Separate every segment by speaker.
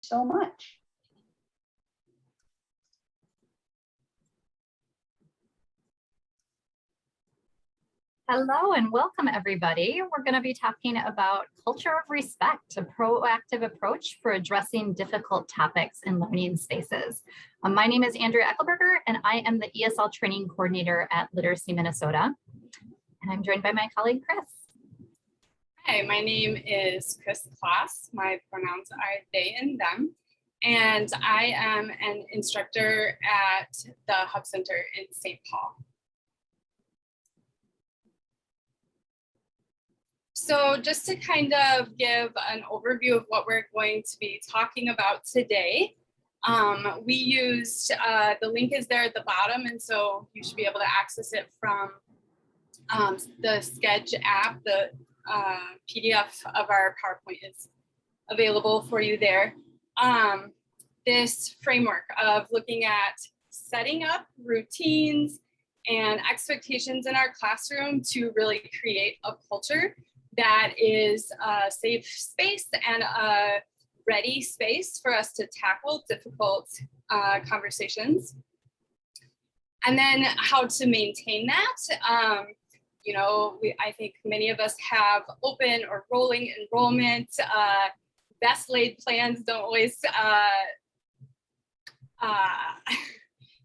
Speaker 1: so much.
Speaker 2: Hello and welcome, everybody. We're going to be talking about culture of respect, a proactive approach for addressing difficult topics in learning spaces. My name is Andrea Echelberger, and I am the ESL training coordinator at Literacy Minnesota. And I'm joined by my colleague, Kris.
Speaker 3: Hi, my name is Klas. My pronouns are they and them. And I am an instructor at the Hub Center in St. Paul. So just to kind of give an overview of what we're going to be talking about today, we used, the link is there at the bottom, and so you should be able to access it from the Sketch app. The PDF of our PowerPoint is available for you there. This framework of looking at setting up routines and expectations in our classroom to really create a culture that is a safe space and a ready space for us to tackle difficult conversations. And then how to maintain that. You know, I think many of us have open or rolling enrollment. Best laid plans don't always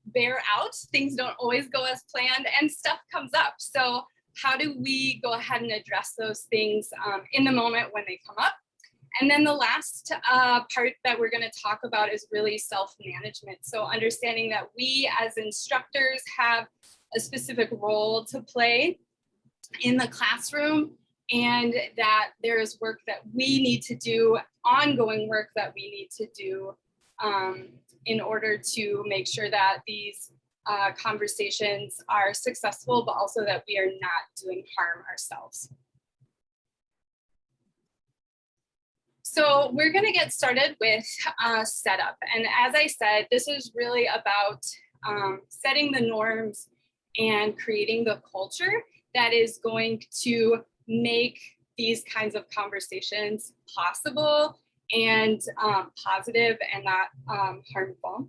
Speaker 3: bear out. Things don't always go as planned and stuff comes up. So how do we go ahead and address those things in the moment when they come up? And then the last part that we're going to talk about is really self-management. So understanding that we as instructors have a specific role to play in the classroom, and that there is work that we need to do, ongoing work that we need to do in order to make sure that these conversations are successful, but also that we are not doing harm ourselves. So we're going to get started with setup. And as I said, this is really about setting the norms and creating the culture that is going to make these kinds of conversations possible and positive and not harmful.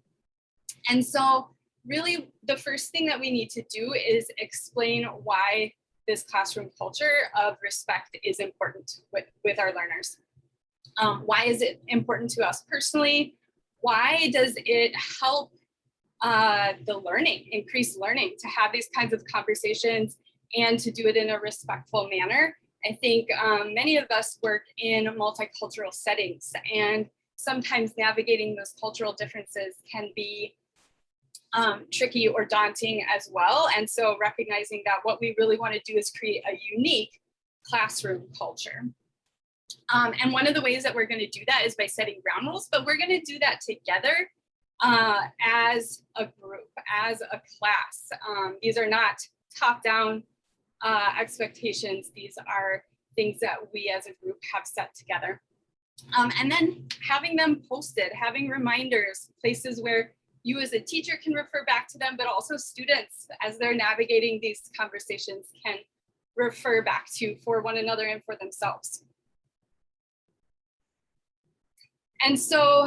Speaker 3: And so really, the first thing that we need to do is explain why this classroom culture of respect is important with our learners. Why is it important to us personally? Why does it help the learning, increase learning, to have these kinds of conversations and to do it in a respectful manner? I think many of us work in multicultural settings, and sometimes navigating those cultural differences can be tricky or daunting as well. And so recognizing that what we really want to do is create a unique classroom culture. And one of the ways that we're going to do that is by setting ground rules, but we're going to do that together as a group, as a class. These are not top-down expectations. These are things that we as a group have set together. And then having them posted, having reminders, places where you as a teacher can refer back to them, but also students as they're navigating these conversations can refer back to for one another and for themselves. And so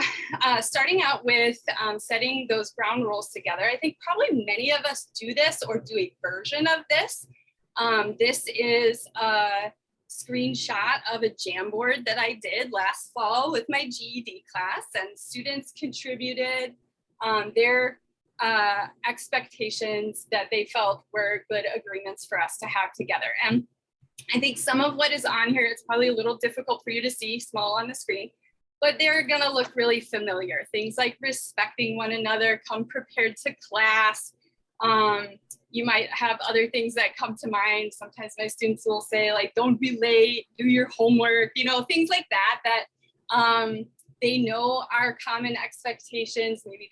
Speaker 3: starting out with setting those ground rules together, I think probably many of us do this or do a version of this. This is a screenshot of a Jamboard that I did last fall with my GED class, and students contributed their expectations that they felt were good agreements for us to have together. And I think some of what is on here, it's probably a little difficult for you to see small on the screen, but they're gonna look really familiar. Things like respecting one another, come prepared to class. You might have other things that come to mind. Sometimes my students will say, like, don't be late, do your homework, you know, things like that, that they know are common expectations. Maybe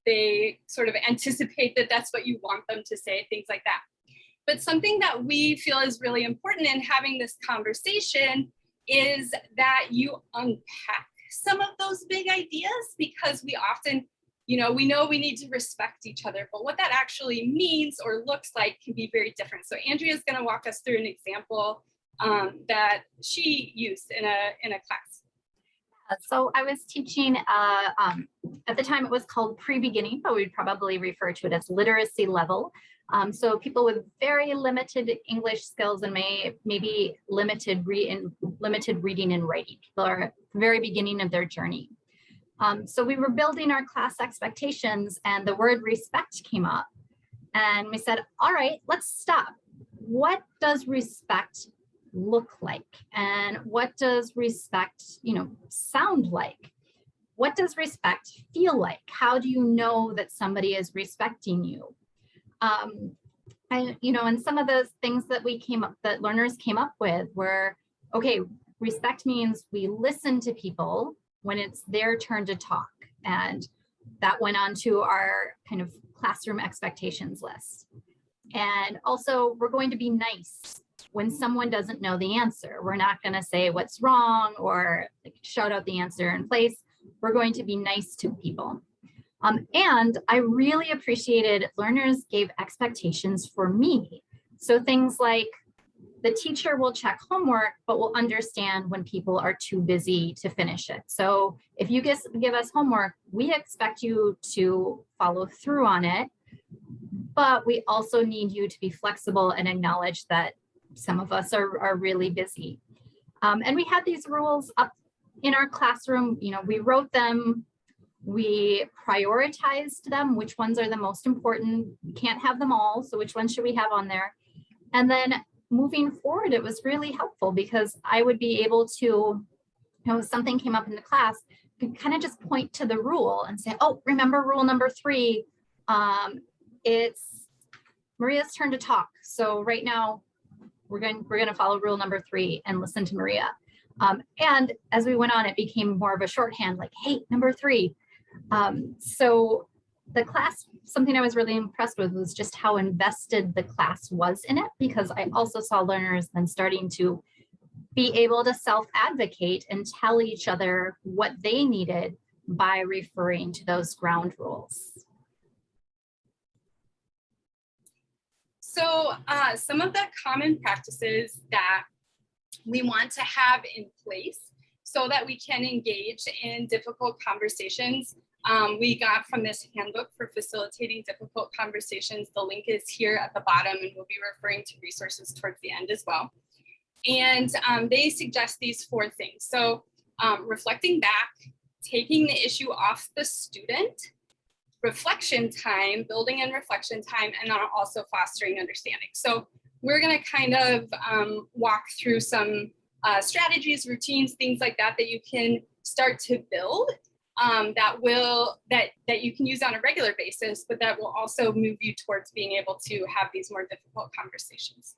Speaker 3: they sort of anticipate that that's what you want them to say, things like that. But something that we feel is really important in having this conversation is that you unpack some of those big ideas, because we often, you know we need to respect each other, but what that actually means or looks like can be very different. So Andrea is going to walk us through an example that she used in a class.
Speaker 2: So I was teaching, at the time it was called pre-beginning, but we'd probably refer to it as literacy level. So people with very limited English skills and maybe limited reading and writing. People are at the very beginning of their journey. So we were building our class expectations and the word respect came up. And we said, all right, let's stop. What does respect look like? And what does respect, sound like? What does respect feel like? How do you know that somebody is respecting you? And some of those things that learners came up with were, okay, respect means we listen to people when it's their turn to talk. And that went on to our kind of classroom expectations list. And also, we're going to be nice when someone doesn't know the answer. We're not going to say what's wrong or shout out the answer in place. We're going to be nice to people. And I really appreciated learners gave expectations for me. So things like the teacher will check homework, but will understand when people are too busy to finish it. So if you give us homework, we expect you to follow through on it, but we also need you to be flexible and acknowledge that some of us are really busy. And we had these rules up in our classroom. We wrote them, we prioritized them, which ones are the most important. We can't have them all, so which ones should we have on there? And then moving forward, it was really helpful because I would be able to, something came up in the class, could kind of just point to the rule and say, oh, remember rule number 3, it's Maria's turn to talk. So right now we're going to follow rule number 3 and listen to Maria. And as we went on, it became more of a shorthand, like, hey, number 3. So the class, something I was really impressed with was just how invested the class was in it, because I also saw learners then starting to be able to self-advocate and tell each other what they needed by referring to those ground rules.
Speaker 3: So some of the common practices that we want to have in place so that we can engage in difficult conversations, we got from this handbook for facilitating difficult conversations. The link is here at the bottom, and we'll be referring to resources towards the end as well. And they suggest these 4 things. So reflecting back, taking the issue off the student, reflection time, building in reflection time, and then also fostering understanding. So we're going to kind of walk through some strategies, routines, things like that you can start to build that you can use on a regular basis, but that will also move you towards being able to have these more difficult conversations.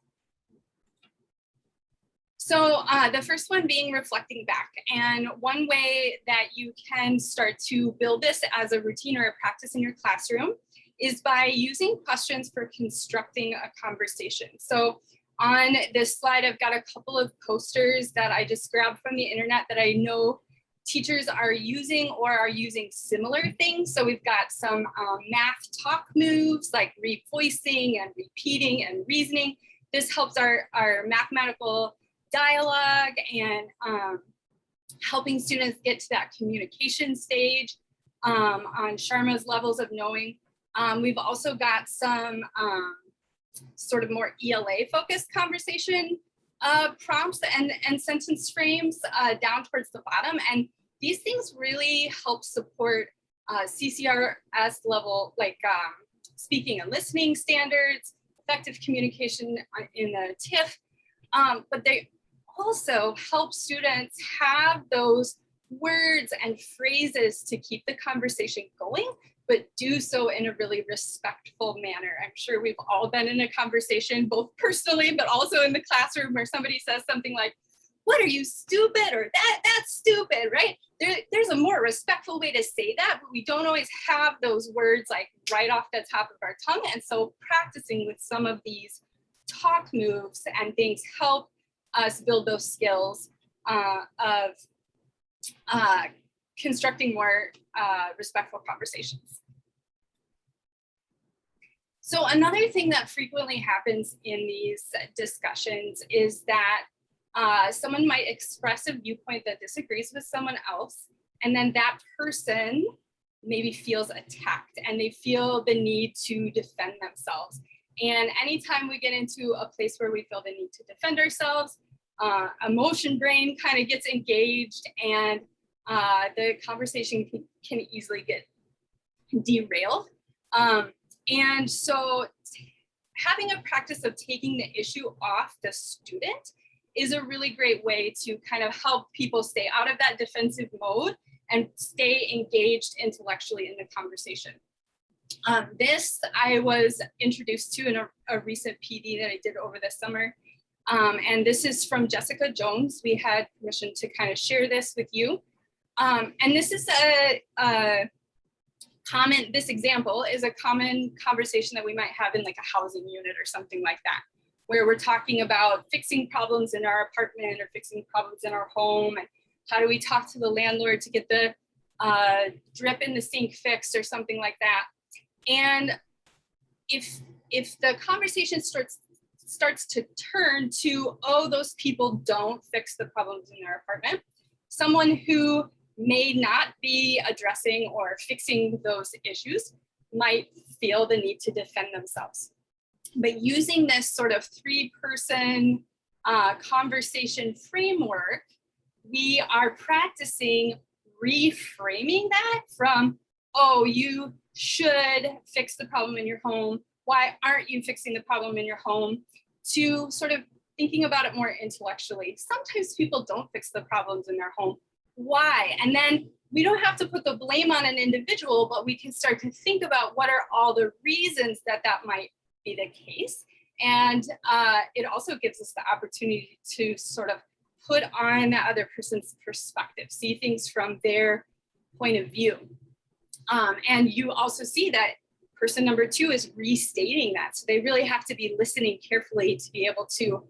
Speaker 3: So the first one being reflecting back. And one way that you can start to build this as a routine or a practice in your classroom is by using questions for constructing a conversation. So on this slide, I've got a couple of posters that I just grabbed from the internet that I know teachers are using or are using similar things. So we've got some math talk moves like revoicing and repeating and reasoning. This helps our mathematical dialogue and helping students get to that communication stage on Sharma's levels of knowing. We've also got some sort of more ELA focused conversation prompts and sentence frames down towards the bottom. And these things really help support CCRS level, like speaking and listening standards, effective communication in the TIF, but they also help students have those words and phrases to keep the conversation going, but do so in a really respectful manner. I'm sure we've all been in a conversation, both personally, but also in the classroom, where somebody says something like, "What, are you stupid?" or that's stupid, right? There's a more respectful way to say that, but we don't always have those words like right off the top of our tongue. And so practicing with some of these talk moves and things help us build those skills of constructing more respectful conversations. So another thing that frequently happens in these discussions is that someone might express a viewpoint that disagrees with someone else, and then that person maybe feels attacked and they feel the need to defend themselves. And anytime we get into a place where we feel the need to defend ourselves, emotion brain kind of gets engaged, and the conversation can easily get derailed. And so having a practice of taking the issue off the student is a really great way to kind of help people stay out of that defensive mode and stay engaged intellectually in the conversation. This I was introduced to in a recent PD that I did over the summer. And this is from Jessica Jones. We had permission to kind of share this with you. And this is this example is a common conversation that we might have in like a housing unit or something like that, where we're talking about fixing problems in our apartment or fixing problems in our home, and how do we talk to the landlord to get the drip in the sink fixed or something like that. And if the conversation starts to turn to, oh, those people don't fix the problems in their apartment, someone who may not be addressing or fixing those issues might feel the need to defend themselves. But using this sort of 3-person conversation framework, we are practicing reframing that from, oh, you should fix the problem in your home. Why aren't you fixing the problem in your home? To sort of thinking about it more intellectually. Sometimes people don't fix the problems in their home. Why? And then we don't have to put the blame on an individual, but we can start to think about what are all the reasons that might be the case. And it also gives us the opportunity to sort of put on that other person's perspective, see things from their point of view. And you also see that person number 2 is restating that. So they really have to be listening carefully to be able to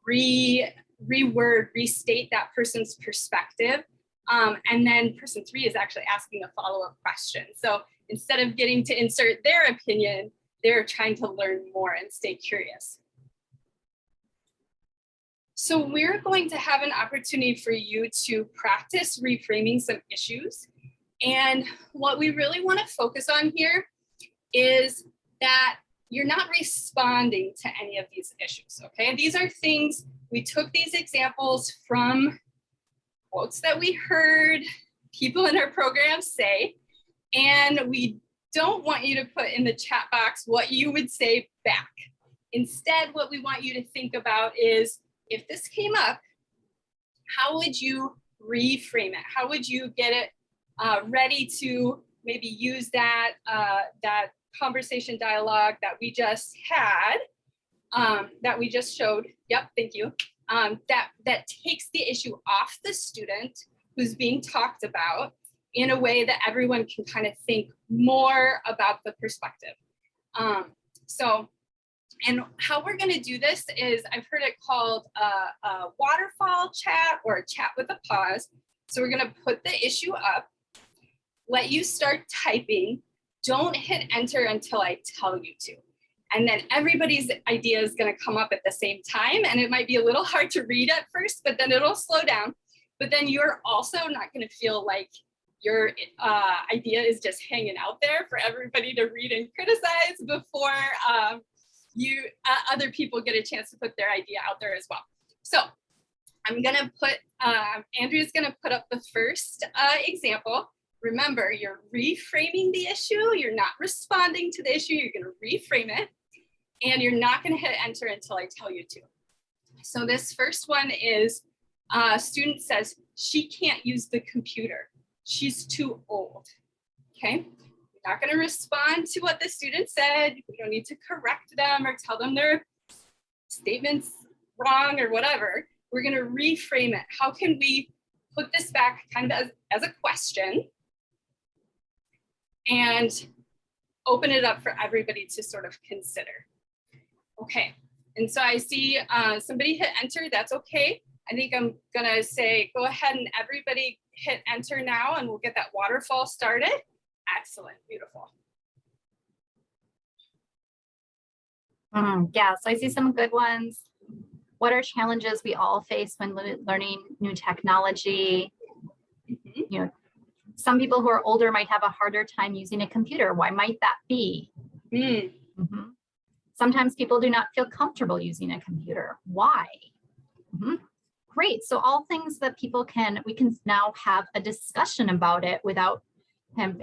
Speaker 3: reword, restate that person's perspective. And then person 3 is actually asking a follow-up question. So instead of getting to insert their opinion, they're trying to learn more and stay curious. So we're going to have an opportunity for you to practice reframing some issues. And what we really want to focus on here is that you're not responding to any of these issues, okay? These are things, we took these examples from quotes that we heard people in our program say, and we don't want you to put in the chat box what you would say back. Instead, what we want you to think about is, if this came up, how would you reframe it? How would you get it ready to maybe use that, that conversation dialogue that we just had, that we just showed? Yep, thank you. That takes the issue off the student who's being talked about in a way that everyone can kind of think more about the perspective. And how we're going to do this is, I've heard it called a waterfall chat or a chat with a pause. So we're going to put the issue up, let you start typing. Don't hit enter until I tell you to. And then everybody's idea is going to come up at the same time. And it might be a little hard to read at first, but then it'll slow down. But then you're also not going to feel like your idea is just hanging out there for everybody to read and criticize before other people get a chance to put their idea out there as well. So I'm going to put, Andrea's going to put up the first example. Remember, you're reframing the issue. You're not responding to the issue. You're going to reframe it. And you're not going to hit enter until I tell you to. So this first one is, a student says, she can't use the computer. She's too old. Okay. We're not going to respond to what the student said. We don't need to correct them or tell them their statement's wrong or whatever. We're going to reframe it. How can we put this back kind of as a question and open it up for everybody to sort of consider? Okay. And so I see somebody hit enter. That's okay. I think I'm going to say, go ahead and everybody hit enter now, and we'll get that waterfall started. Excellent. Beautiful.
Speaker 2: Yeah, so I see some good ones. What are challenges we all face when learning new technology? You know, some people who are older might have a harder time using a computer. Why might that be? Sometimes people do not feel comfortable using a computer. Why? Great. So all things that we can now have a discussion about it without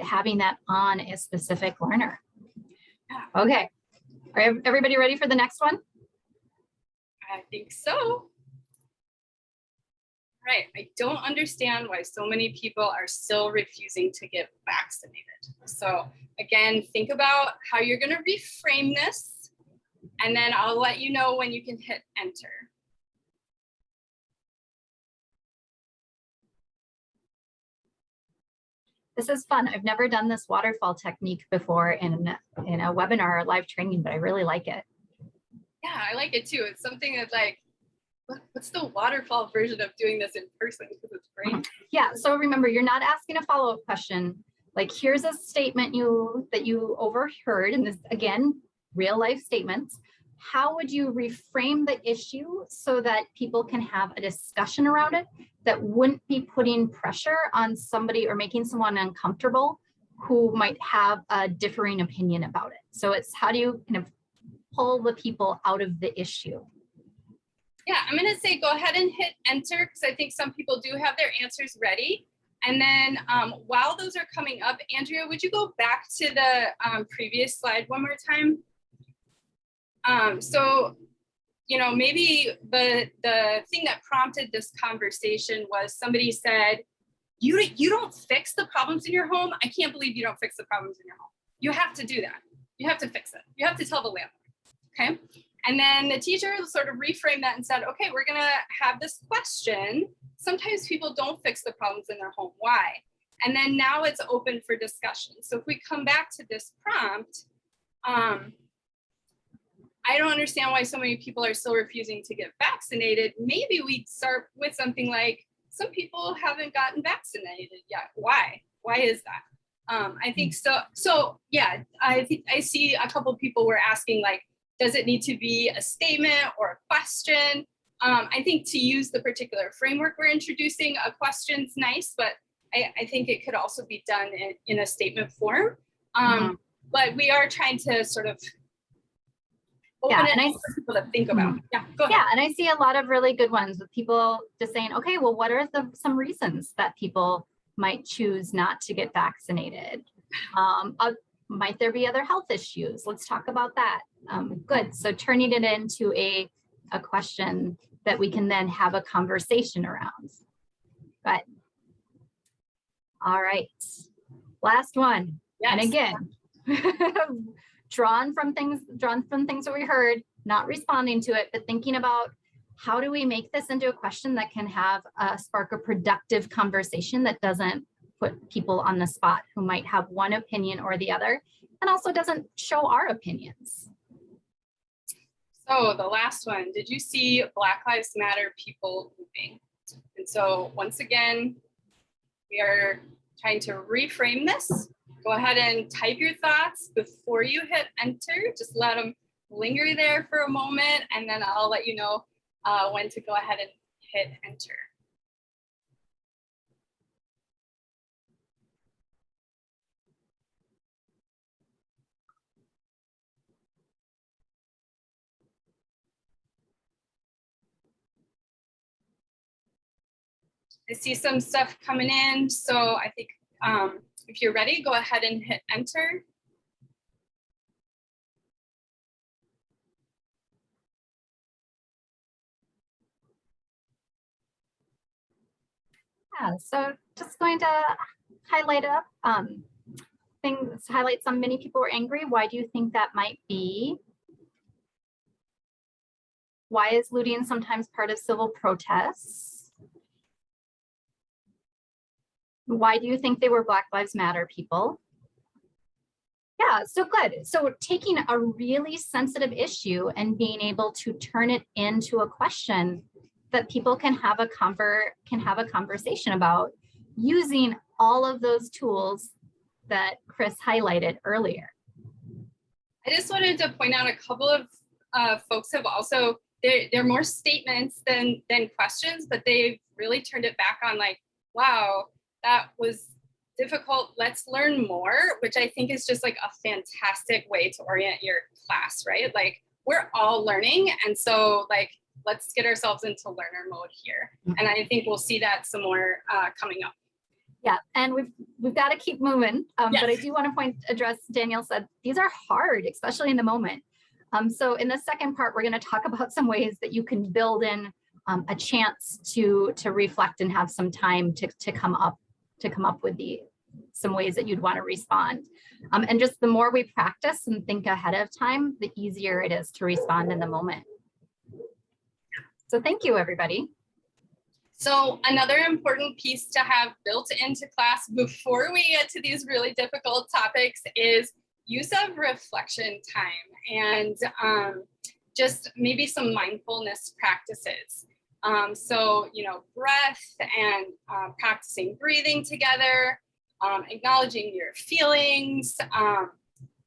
Speaker 2: having that on a specific learner. Okay. Are everybody ready for the next one?
Speaker 3: I think so. Right. I don't understand why so many people are still refusing to get vaccinated. So again, think about how you're going to reframe this, and then I'll let you know when you can hit enter.
Speaker 2: This is fun. I've never done this waterfall technique before in a webinar or live training, but I really like it.
Speaker 3: Yeah, I like it too. It's something that's like, what's the waterfall version of doing this in person? Because it's great.
Speaker 2: Yeah, so remember, you're not asking a follow-up question. Like, here's a statement that you overheard, and this, again, real life statements. How would you reframe the issue so that people can have a discussion around it that wouldn't be putting pressure on somebody or making someone uncomfortable who might have a differing opinion about it? So it's how do you kind of pull the people out of the issue?
Speaker 3: Yeah, I'm going to say go ahead and hit enter, because I think some people do have their answers ready. And then while those are coming up, Andrea, would you go back to the previous slide one more time? So, you know, maybe the thing that prompted this conversation was somebody said, you don't fix the problems in your home. I can't believe you don't fix the problems in your home. You have to do that. You have to fix it. You have to tell the landlord. Okay. And then the teacher sort of reframed that and said, okay, we're going to have this question. Sometimes people don't fix the problems in their home. Why? And then now it's open for discussion. So if we come back to this prompt, I don't understand why so many people are still refusing to get vaccinated. Maybe we start with something like, some people haven't gotten vaccinated yet. Why? Why is that? I think so. So yeah, I think I see a couple of people were asking, like, does it need to be a statement or a question? I think to use the particular framework we're introducing, a question's nice, but I think it could also be done in a statement form. But we are trying to sort of open it for people to think about. Yeah, go ahead.
Speaker 2: Yeah, and I see a lot of really good ones with people just saying, okay, well, what are some reasons that people might choose not to get vaccinated? Might there be other health issues? Let's talk about that. Good. So turning it into a question that we can then have a conversation around. But all right, last one. Yes. And again, drawn from things that we heard, not responding to it, but thinking about how do we make this into a question that can have spark a productive conversation that doesn't put people on the spot who might have one opinion or the other, and also doesn't show our opinions.
Speaker 3: So the last one, did you see Black Lives Matter people moving? And so once again, we are trying to reframe this. Go ahead and type your thoughts before you hit enter. Just let them linger there for a moment, and then I'll let you know when to go ahead and hit enter. I see some stuff coming in, so I think if you're ready, go ahead and hit enter.
Speaker 2: Yeah, so just going to highlight highlight some many people were angry. Why do you think that might be? Why is looting sometimes part of civil protests? Why do you think they were Black Lives Matter people? Yeah, so good. So taking a really sensitive issue and being able to turn it into a question that people can have a conversation about using all of those tools that Kris highlighted earlier.
Speaker 3: I just wanted to point out a couple of folks have also they're more statements than questions, but they've really turned it back on like, wow, that was difficult, let's learn more, which I think is just like a fantastic way to orient your class, right? Like we're all learning. And so like, let's get ourselves into learner mode here. And I think we'll see that some more coming up.
Speaker 2: Yeah, and we've got to keep moving.
Speaker 3: Yes.
Speaker 2: But I do want to address, Danielle said, these are hard, especially in the moment. So in the second part, we're going to talk about some ways that you can build in a chance to reflect and have some time to come up with some ways that you'd want to respond. And just the more we practice and think ahead of time, the easier it is to respond in the moment. So thank you, everybody.
Speaker 3: So another important piece to have built into class before we get to these really difficult topics is use of reflection time and just maybe some mindfulness practices. So, you know, breath and practicing breathing together, acknowledging your feelings,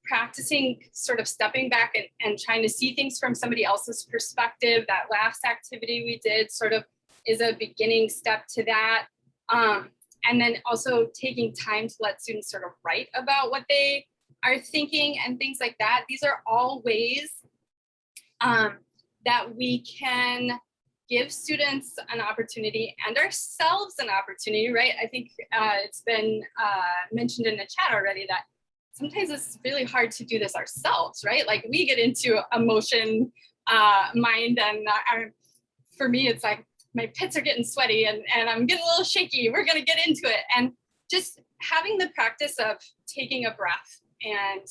Speaker 3: practicing sort of stepping back and trying to see things from somebody else's perspective. That last activity we did sort of is a beginning step to that. And then also taking time to let students sort of write about what they are thinking and things like that. These are all ways that we can give students an opportunity and ourselves an opportunity, right? I think it's been mentioned in the chat already that sometimes it's really hard to do this ourselves, right? Like we get into emotion mind and for me, it's like my pits are getting sweaty and I'm getting a little shaky. We're gonna get into it. And just having the practice of taking a breath and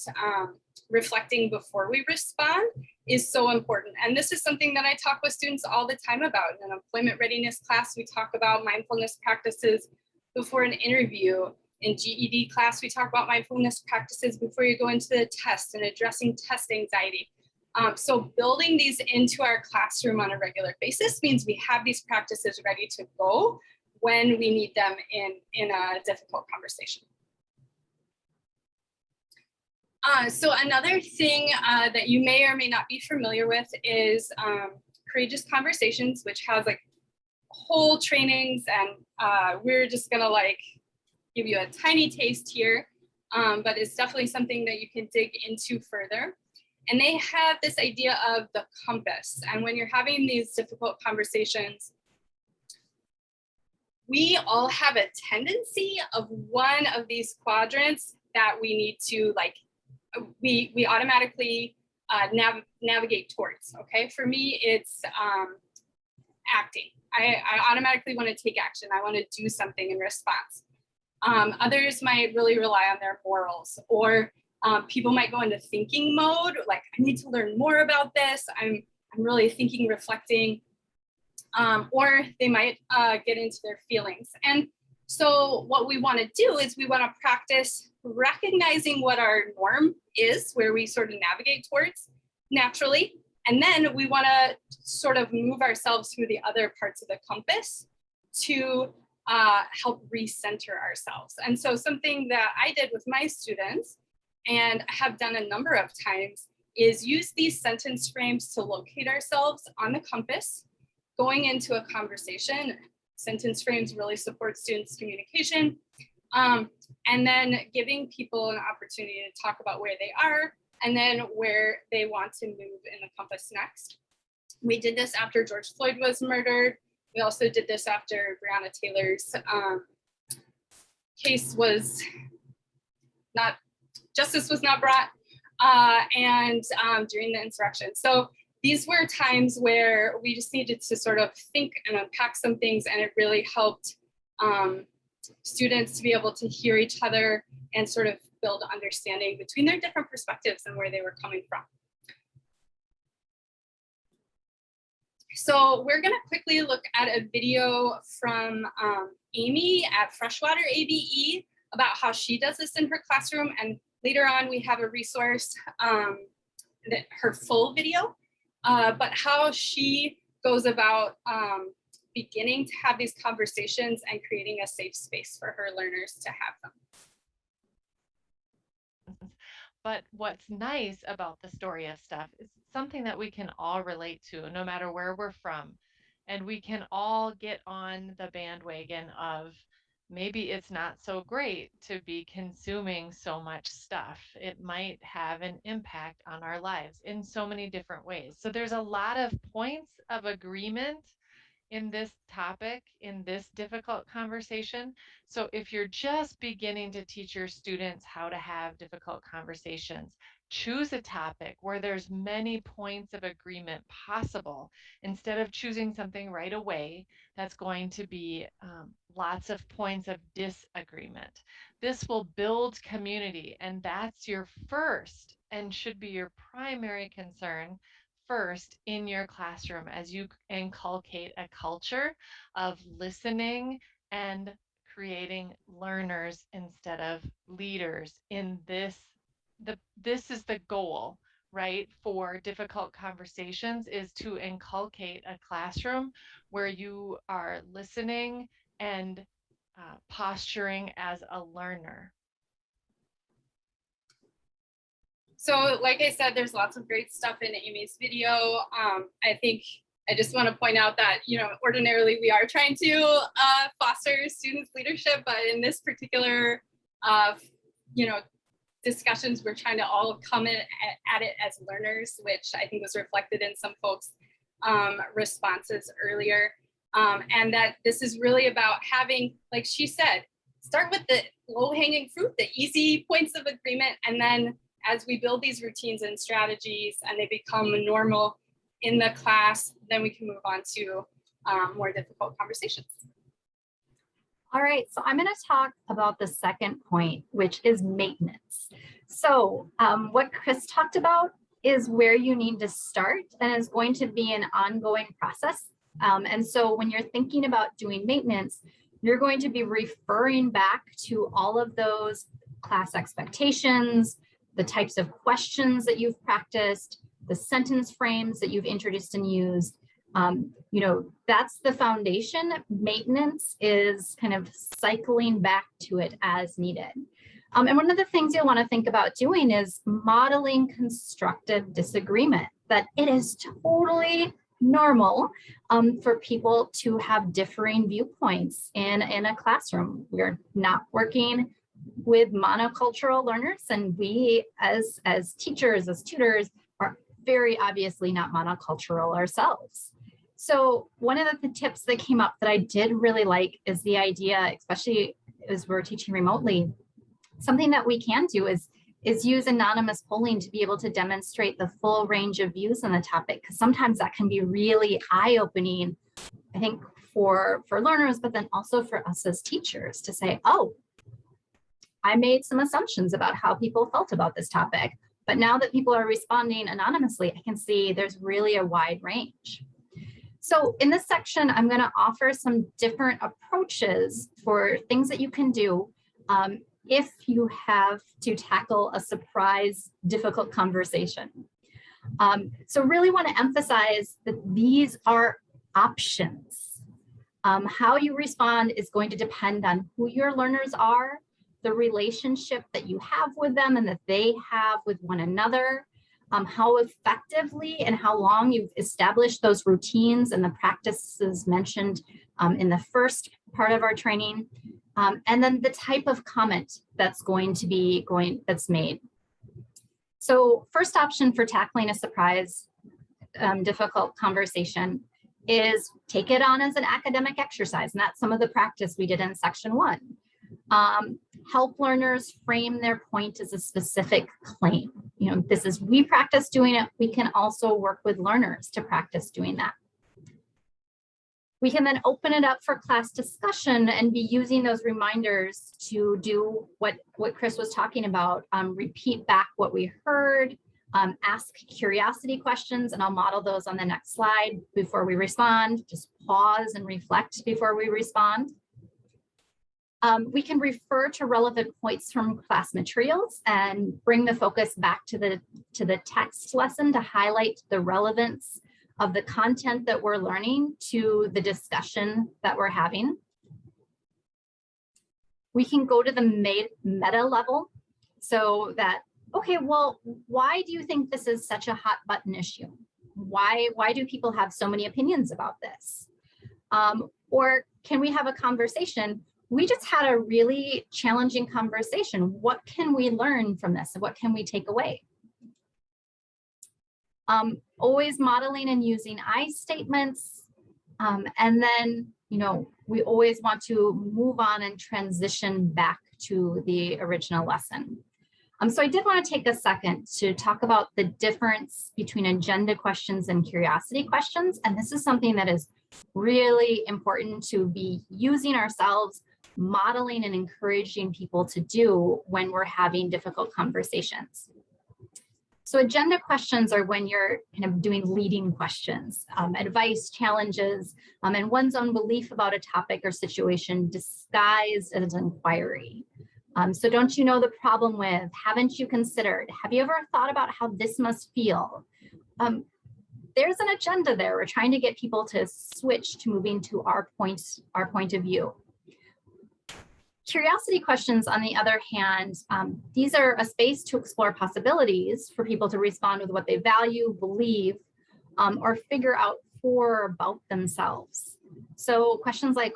Speaker 3: reflecting before we respond is so important. And this is something that I talk with students all the time about. In an employment readiness class, we talk about mindfulness practices before an interview. In GED class, we talk about mindfulness practices before you go into the test and addressing test anxiety. So building these into our classroom on a regular basis means we have these practices ready to go when we need them in a difficult conversation. So another thing that you may or may not be familiar with is courageous conversations, which has like whole trainings, and we're just gonna like give you a tiny taste here, but it's definitely something that you can dig into further. And they have this idea of the compass. And when you're having these difficult conversations, we all have a tendency of one of these quadrants that we need to like, we automatically navigate towards, okay? For me, it's acting. I automatically want to take action. I want to do something in response. Others might really rely on their morals, or people might go into thinking mode, like I need to learn more about this. I'm really thinking, reflecting, or they might get into their feelings. And so what we want to do is we want to practice recognizing what our norm is, where we sort of navigate towards naturally. And then we want to sort of move ourselves through the other parts of the compass to help recenter ourselves. And so something that I did with my students and have done a number of times is use these sentence frames to locate ourselves on the compass going into a conversation. Sentence frames really support students' communication. And then giving people an opportunity to talk about where they are and then where they want to move in the compass next. We did this after George Floyd was murdered. We also did this after Breonna Taylor's case was not, justice was not brought, and during the insurrection. So these were times where we just needed to sort of think and unpack some things, and it really helped students to be able to hear each other and sort of build understanding between their different perspectives and where they were coming from. So we're gonna quickly look at a video from Amy at Freshwater ABE about how she does this in her classroom. And later on, we have a resource, her full video, but how she goes about beginning to have these conversations and creating a safe space for her learners to have them.
Speaker 1: But what's nice about the story of stuff is it's something that we can all relate to, no matter where we're from. And we can all get on the bandwagon of maybe it's not so great to be consuming so much stuff. It might have an impact on our lives in so many different ways. So there's a lot of points of agreement in this topic, in this difficult conversation. So if you're just beginning to teach your students how to have difficult conversations, choose a topic where there's many points of agreement possible instead of choosing something right away that's going to be lots of points of disagreement. This will build community, and that's your first and should be your primary concern first in your classroom as you inculcate a culture of listening and creating learners instead of leaders in this is the goal, right, for difficult conversations, is to inculcate a classroom where you are listening and posturing as a learner.
Speaker 3: So like I said, there's lots of great stuff in Amy's video. I think I just want to point out that, ordinarily we are trying to foster students' leadership, but in this particular, discussions, we're trying to all come in at it as learners, which I think was reflected in some folks' responses earlier. And that this is really about having, like she said, start with the low-hanging fruit, the easy points of agreement, and then as we build these routines and strategies and they become normal in the class, then we can move on to more difficult conversations.
Speaker 2: All right, so I'm going to talk about the second point, which is maintenance. So what Kris talked about is where you need to start, and it's going to be an ongoing process. And so when you're thinking about doing maintenance, you're going to be referring back to all of those class expectations, the types of questions that you've practiced, the sentence frames that you've introduced and used. That's the foundation. Maintenance is kind of cycling back to it as needed. And one of the things you'll want to think about doing is modeling constructive disagreement, that it is totally normal for people to have differing viewpoints in a classroom. We're not working with monocultural learners, and we as teachers, as tutors, are very obviously not monocultural ourselves. So one of the tips that came up that I did really like is the idea, especially as we're teaching remotely, something that we can do is use anonymous polling to be able to demonstrate the full range of views on the topic, because sometimes that can be really eye-opening, I think, for learners, but then also for us as teachers to say, oh, I made some assumptions about how people felt about this topic, but now that people are responding anonymously, I can see there's really a wide range. So in this section, I'm going to offer some different approaches for things that you can do if you have to tackle a surprise, difficult conversation. So really want to emphasize that these are options. How you respond is going to depend on who your learners are, the relationship that you have with them and that they have with one another, how effectively and how long you've established those routines and the practices mentioned in the first part of our training, and then the type of comment that's that's made. So first option for tackling a surprise, difficult conversation is take it on as an academic exercise, and that's some of the practice we did in section 1. Help learners frame their point as a specific claim. This is, we practice doing it. We can also work with learners to practice doing that. We can then open it up for class discussion and be using those reminders to do what Kris was talking about, repeat back what we heard, ask curiosity questions, and I'll model those on the next slide before we respond. Just pause and reflect before we respond. We can refer to relevant points from class materials and bring the focus back to the text lesson to highlight the relevance of the content that we're learning to the discussion that we're having. We can go to the meta level so that okay, well, why do you think this is such a hot button issue? Why do people have so many opinions about this? Or can we have a conversation? We just had a really challenging conversation. What can we learn from this? What can we take away? Always modeling and using I statements. And then, we always want to move on and transition back to the original lesson. So I did want to take a second to talk about the difference between agenda questions and curiosity questions. And this is something that is really important to be using ourselves, modeling and encouraging people to do when we're having difficult conversations. So agenda questions are when you're kind of doing leading questions, advice, challenges, and one's own belief about a topic or situation disguised as an inquiry. So don't you know the problem with, haven't you considered, have you ever thought about how this must feel? There's an agenda there. We're trying to get people to switch to moving to our point of view. Curiosity questions, on the other hand, these are a space to explore possibilities for people to respond with what they value, believe, or figure out about themselves. So questions like,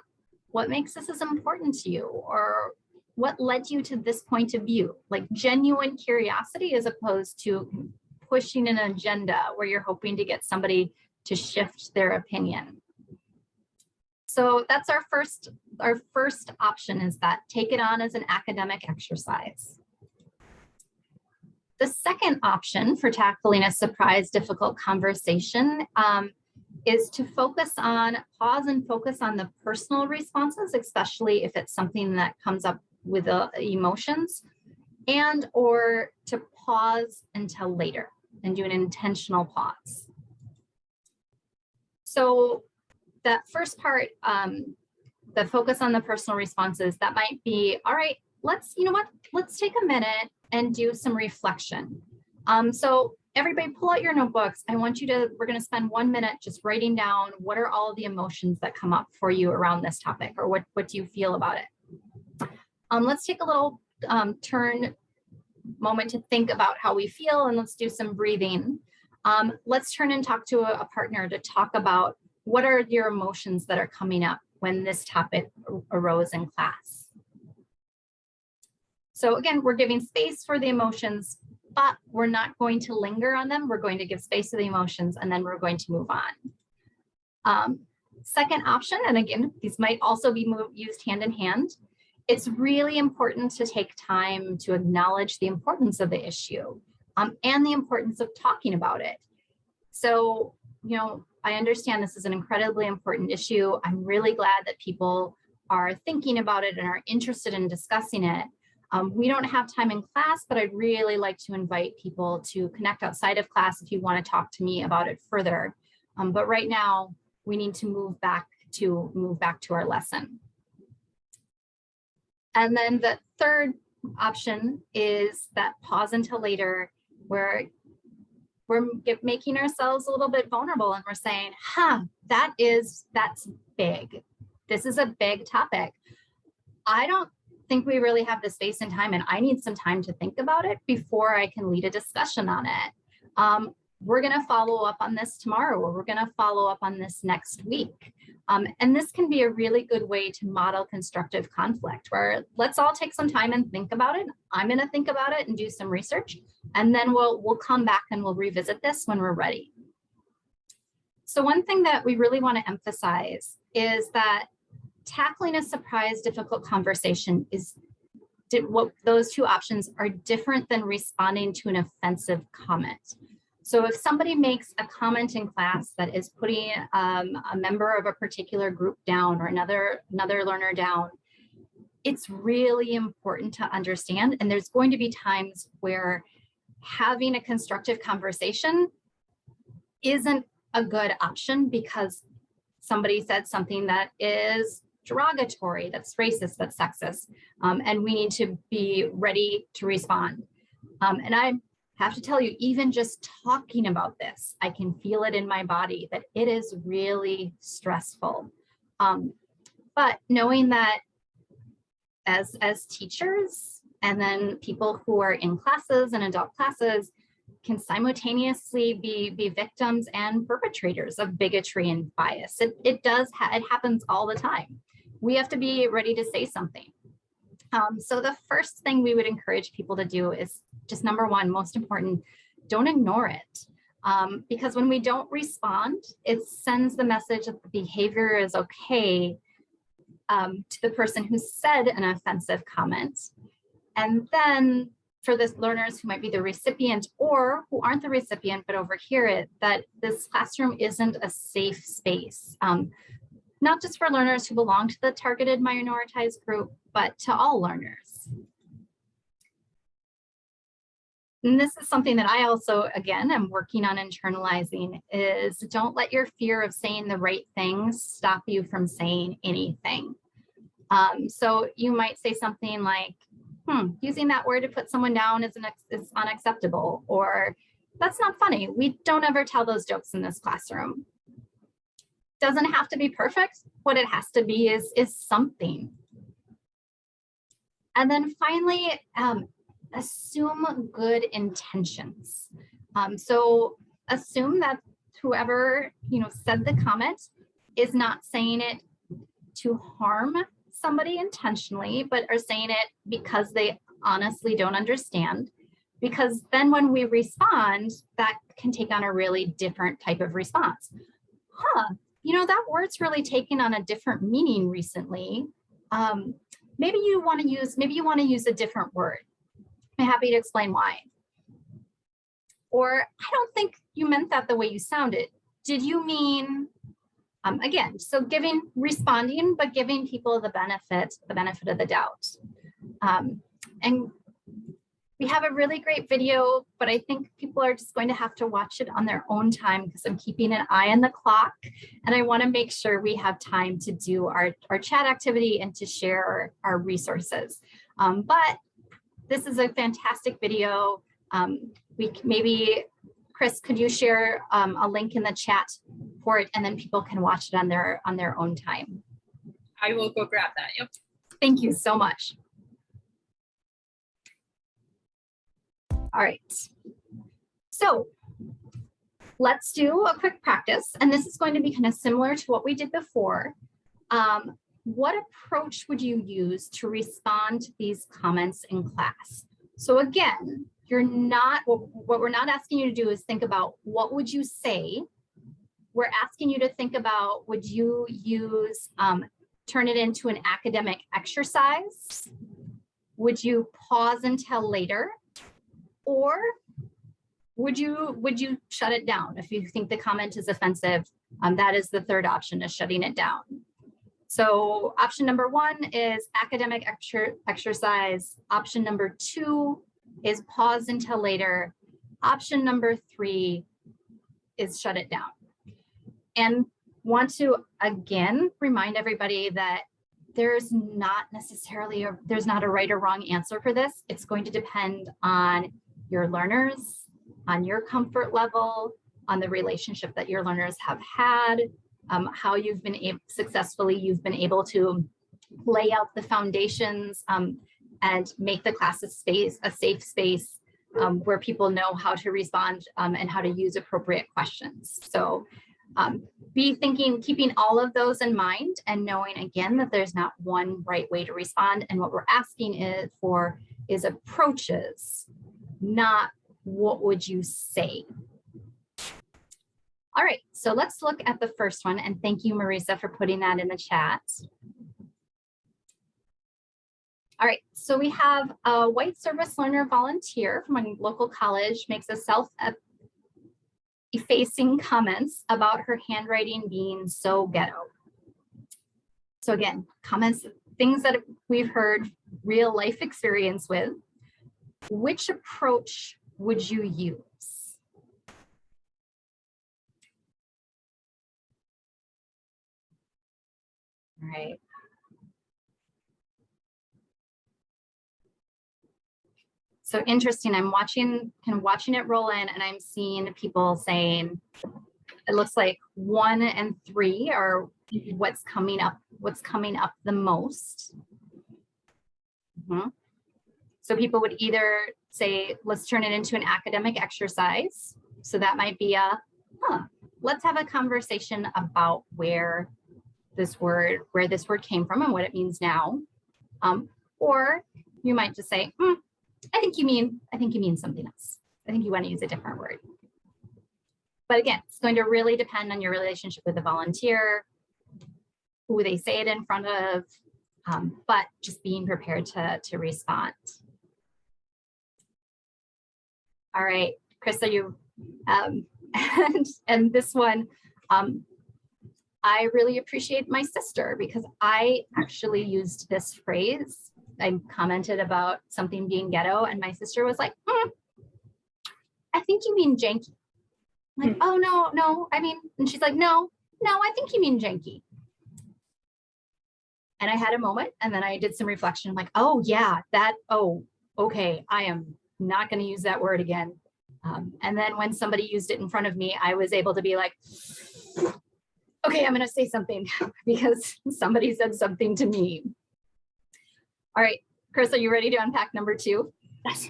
Speaker 2: what makes this as important to you? Or what led you to this point of view? Like genuine curiosity as opposed to pushing an agenda where you're hoping to get somebody to shift their opinion. So that's our first option, is that take it on as an academic exercise. The second option for tackling a surprise, difficult conversation is to pause and focus on the personal responses, especially if it's something that comes up with emotions, and or to pause until later and do an intentional pause. So that first part, the focus on the personal responses, that might be, all right, let's take a minute and do some reflection. So everybody pull out your notebooks. We're gonna spend 1 minute just writing down what are all the emotions that come up for you around this topic, or what do you feel about it? Let's take a little moment to think about how we feel, and let's do some breathing. Let's turn and talk to a partner to talk about what are your emotions that are coming up when this topic arose in class. So again, we're giving space for the emotions, but we're not going to linger on them. We're going to give space to the emotions, and then we're going to move on. Second option, and again, these might also be used hand in hand. It's really important to take time to acknowledge the importance of the issue and the importance of talking about it. So, I understand this is an incredibly important issue. I'm really glad that people are thinking about it and are interested in discussing it. We don't have time in class, but I'd really like to invite people to connect outside of class if you want to talk to me about it further. But right now, we need to move back to our lesson. And then the third option is that pause until later, where we're making ourselves a little bit vulnerable and we're saying, that's big. This is a big topic. I don't think we really have the space and time, and I need some time to think about it before I can lead a discussion on it. We're going to follow up on this tomorrow, or we're going to follow up on this next week. And this can be a really good way to model constructive conflict, where let's all take some time and think about it. I'm going to think about it and do some research, and then we'll come back and we'll revisit this when we're ready. So one thing that we really want to emphasize is that tackling a surprise, difficult conversation those two options are different than responding to an offensive comment. So if somebody makes a comment in class that is putting a member of a particular group down, or another learner down, it's really important to understand. And there's going to be times where having a constructive conversation isn't a good option because somebody said something that is derogatory, that's racist, that's sexist, and we need to be ready to respond. And I have to tell you, even just talking about this, I can feel it in my body that it is really stressful. But knowing that as teachers And then people who are in classes and adult classes can simultaneously be victims and perpetrators of bigotry and bias. It happens all the time. We have to be ready to say something. So the first thing we would encourage people to do is just number one, most important, don't ignore it. Because when we don't respond, it sends the message that the behavior is okay to the person who said an offensive comment. And then for the learners who might be the recipient or who aren't the recipient but overhear it, that this classroom isn't a safe space, not just for learners who belong to the targeted minoritized group, but to all learners. And this is something that I also, again, am working on internalizing, is don't let your fear of saying the right things stop you from saying anything. So you might say something like, using that word to put someone down is unacceptable, or that's not funny. We don't ever tell those jokes in this classroom. Doesn't have to be perfect. What it has to be is something. And then finally, assume good intentions. So assume that whoever said the comment is not saying it to harm somebody intentionally, but are saying it because they honestly don't understand. Because then when we respond, that can take on a really different type of response. That word's really taken on a different meaning recently. Maybe you want to use a different word. I'm happy to explain why. Or I don't think you meant that the way you sounded. Did you mean, again, so responding, but giving people the benefit of the doubt. And we have a really great video, but I think people are just going to have to watch it on their own time because I'm keeping an eye on the clock and I want to make sure we have time to do our chat activity and to share our resources. But this is a fantastic video. Maybe, Kris, could you share a link in the chat for it, and then people can watch it on their own time?
Speaker 3: I will go grab that. Yep.
Speaker 2: Thank you so much. All right. So let's do a quick practice, and this is going to be kind of similar to what we did before. What approach would you use to respond to these comments in class? So again, what we're not asking you to do is think about what would you say. We're asking you to think about, would you turn it into an academic exercise? Would you pause until later? Or would you shut it down if you think the comment is offensive? That is the third option, is shutting it down. So option number one is academic exercise. Option number two is pause until later. Option number three is shut it down. And want to again remind everybody that there's not a right or wrong answer for this. It's going to depend on your learners, on your comfort level, on the relationship that your learners have had, how you've been able to lay out the foundations and make the class a safe space where people know how to respond and how to use appropriate questions. So keeping all of those in mind and knowing again that there's not one right way to respond. And what we're asking is approaches, not what would you say. All right, so let's look at the first one. And thank you, Marisa, for putting that in the chat. All right, so we have a white service learner volunteer from a local college makes a self-effacing comments about her handwriting being so ghetto. So again, comments, things that we've heard real life experience with. Which approach would you use? All right. So interesting, I'm watching it roll in and I'm seeing people saying, it looks like 1 and 3 are what's coming up the most. So people would either say, let's turn it into an academic exercise. So that might be let's have a conversation about where this word came from and what it means now. Or you might just say, I think you mean something else. I think you want to use a different word. But again, it's going to really depend on your relationship with the volunteer, who they say it in front of, but just being prepared to respond. All right, Kris, are you, and this one, I really appreciate my sister because I actually used this phrase. I commented about something being ghetto and my sister was like, I think you mean janky. I'm like, oh, no, I mean, and she's like, no, I think you mean janky. And I had a moment and then I did some reflection. I'm like, oh yeah, okay, I am not going to use that word again. And then when somebody used it in front of me, I was able to be like, okay, I'm going to say something because somebody said something to me. All right, Kris, are you ready to unpack number 2?
Speaker 3: Yes.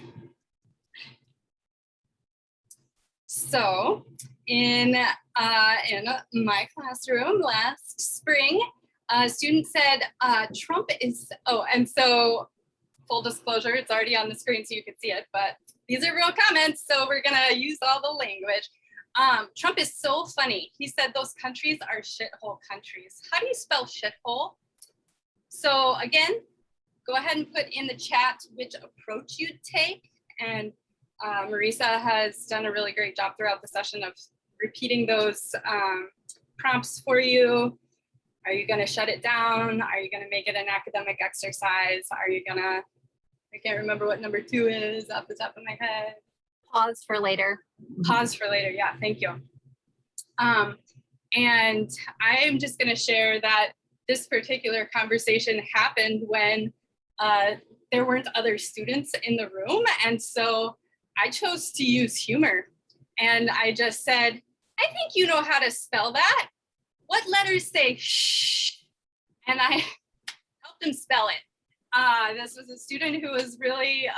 Speaker 3: So in my classroom last spring, a student said, Trump is, and so full disclosure, it's already on the screen so you can see it, but these are real comments, so we're gonna use all the language. Trump is so funny. He said those countries are shithole countries. How do you spell shithole? So again, go ahead and put in the chat which approach you'd take. And Marisa has done a really great job throughout the session of repeating those prompts for you. Are you gonna shut it down? Are you gonna make it an academic exercise? Are you gonna, I can't remember what number 2 is off the top of my head.
Speaker 2: Pause for later.
Speaker 3: Pause for later, yeah, thank you. And I'm just gonna share that this particular conversation happened when there weren't other students in the room. And so I chose to use humor. And I just said, I think you know how to spell that. What letters say shh? And I helped him spell it. This was a student who was really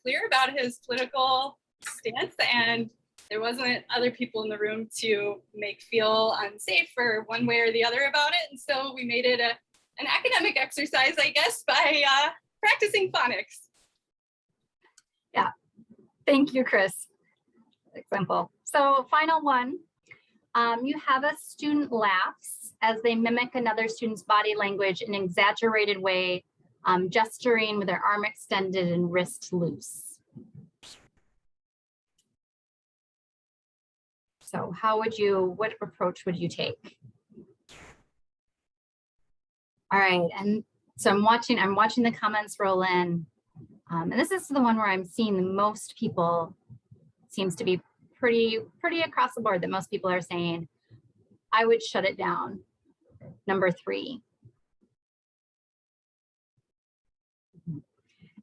Speaker 3: clear about his political stance, and there wasn't other people in the room to make feel unsafe or one way or the other about it. And so we made it an academic exercise, I guess, by practicing phonics.
Speaker 2: Yeah, thank you, Kris. Example. So final one, you have a student laughs as they mimic another student's body language in an exaggerated way, gesturing with their arm extended and wrist loose. So what approach would you take? All right, and so I'm watching the comments roll in. And this is the one where I'm seeing the most people, seems to be pretty across the board that most people are saying, I would shut it down. Number 3.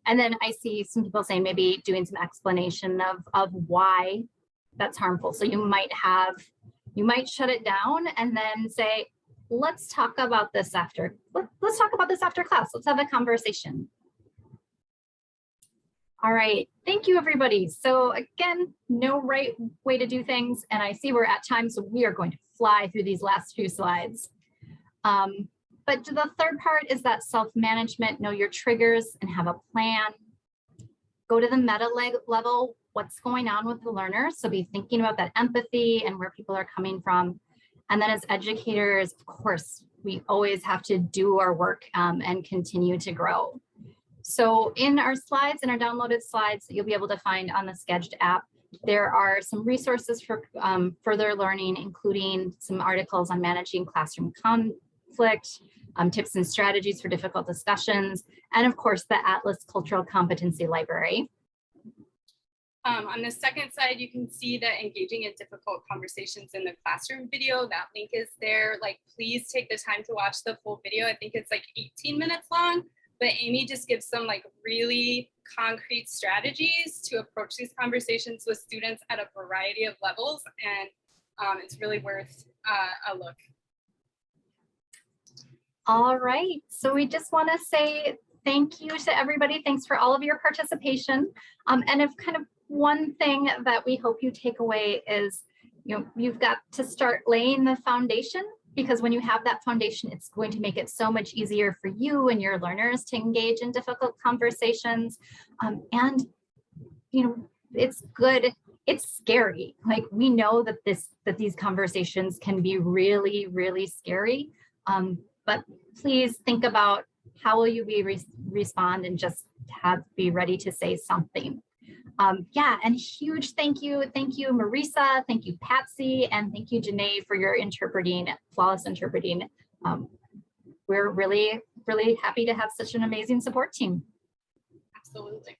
Speaker 2: And then I see some people saying maybe doing some explanation of why that's harmful. So you might shut it down and then say, let's talk about this after. Let's talk about this after class. Let's have a conversation. All right, thank you, everybody. So again, no right way to do things. And I see we're at time, so we are going to fly through these last few slides. But the third part is that self-management, know your triggers and have a plan. Go to the meta level, what's going on with the learners. So be thinking about that empathy and where people are coming from. And then as educators, of course, we always have to do our work and continue to grow. So in our slides, in our downloaded slides that you'll be able to find on the Sketched app, there are some resources for further learning, including some articles on managing classroom conflict, tips and strategies for difficult discussions, and of course, the Atlas Cultural Competency Library.
Speaker 3: On the second side, you can see the engaging in difficult conversations in the classroom video. That link is there. Like, please take the time to watch the full video. I think it's like 18 minutes long, but Amy just gives some like really concrete strategies to approach these conversations with students at a variety of levels. And it's really worth a look.
Speaker 2: All right, so we just want to say Thank you to everybody. Thanks for all of your participation. And if kind of one thing that we hope you take away is, you've got to start laying the foundation, because when you have that foundation, it's going to make it so much easier for you and your learners to engage in difficult conversations. And it's good. It's scary. Like, we know that these conversations can be really, really scary. But please think about how will you respond, and just be ready to say something. Yeah, and huge thank you, Marisa, thank you, Patsy, and thank you, Janae, for your flawless interpreting. We're really, really happy to have such an amazing support team.
Speaker 3: Absolutely.